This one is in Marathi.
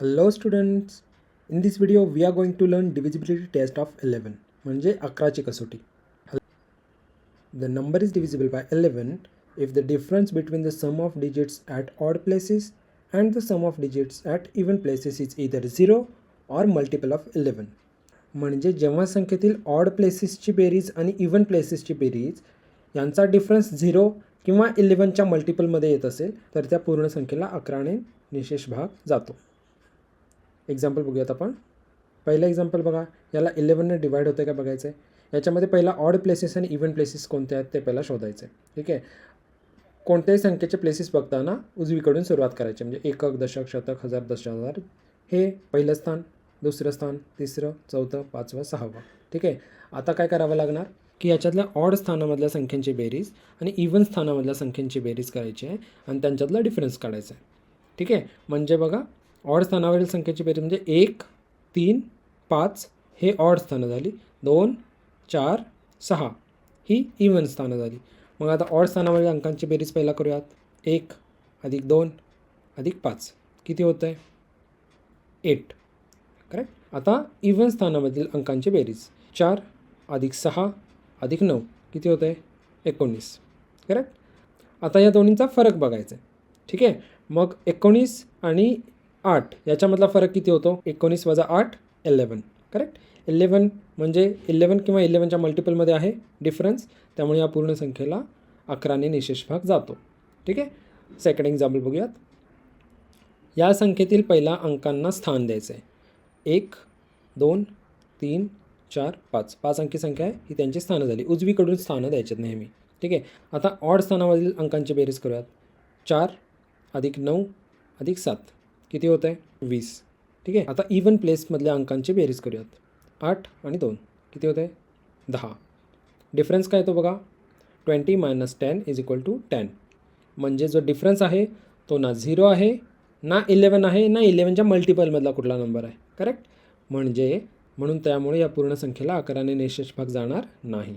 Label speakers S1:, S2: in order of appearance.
S1: Hello students, in this video we are going to learn divisibility test of 11 म्हणजे 11ची कसोटी. The number is divisible by 11 if the difference between the sum of digits at odd places and the sum of digits at even places is either 0 or multiple of 11. म्हणजे जेव्हा संख्येतील ऑड प्लेसेसची बेरीज आणि इवन प्लेसेसची बेरीज यांचा डिफरन्स 0 किंवा 11च्या मल्टिपलमध्ये येत असेल तर त्या पूर्ण संख्येला 11ने निशेष भाग जातो. एक्झाम्पल बघूयात आपण. पहिलं एक्झाम्पल बघा, याला 11ने डिवाइड होतं का बघायचं आहे. याच्यामध्ये पहिला ऑड प्लेसेस आणि इव्हन प्लेसेस कोणते आहेत ते पहिला शोधायचे. ठीक आहे. कोणत्याही संख्येचे प्लेसेस बघताना उजवीकडून सुरुवात करायची, म्हणजे एकक, दशक, शतक, हजार, दशहजार हे पहिलं स्थान, दुसरं स्थान, तिसरं, चौथं, पाचवं, सहावं. ठीक आहे. आता काय करावं लागणार की याच्यातल्या ऑड स्थानामधल्या संख्यांची बेरीज आणि इव्हन स्थानामधल्या संख्यांची बेरीज करायची आहे आणि त्यांच्यातला डिफरन्स काढायचा आहे. ठीक आहे. म्हणजे बघा, ऑड स्थानावरील संख्येची बेरीज म्हणजे 1, 3, 5 हे ऑड स्थानं झाली, 2, 4, 6 ही इव्हन स्थानं झाली. मग आता ऑड स्थानावरील अंकांची बेरीज पहिला करूयात. 1 + 2 + 5 किती होतं आहे? 8. करेक्ट. आता इव्हन स्थानामधील अंकांची बेरीज 4 + 6 + 9 किती होतं आहे? 19. करेक्ट. आता या दोन्हींचा फरक बघायचा आहे. ठीक आहे. मग 19 आणि 8 याच्यामधला फरक किती होतो? 19 + 8 11. करेक्ट. 11 म्हणजे 11 किंवा 11च्या मल्टिपलमध्ये आहे डिफरन्स, त्यामुळे या पूर्ण संख्येला 11ने निशेष भाग जातो. ठीक आहे. सेकंड एक्झाम्पल बघूयात. या संख्येतील पहिला अंकांना स्थान द्यायचं आहे. 1, 2, 3, 4, 5 5 अंकी संख्या आहे, ही त्यांची स्थानं झाली. उजवीकडून स्थानं द्यायच्यात नेहमी. ठीक आहे. आता ऑड स्थानामधील अंकांची बेरीज करूयात. 4 + 9 + 7 किती होतं आहे? 20. ठीक आहे. आता इव्हन प्लेसमधल्या अंकांची बेरीज करूयात. 8 आणि 2 किती होतं आहे? 10. डिफरन्स काय येतो बघा, 20 - 10 = 10. म्हणजे जो डिफरन्स आहे तो ना 0 आहे, ना 11 आहे, ना 11च्या मल्टिपलमधला कुठला नंबर आहे. करेक्ट. म्हणून त्यामुळे या पूर्ण संख्येला 11ने निशेष भाग जाणार नाही.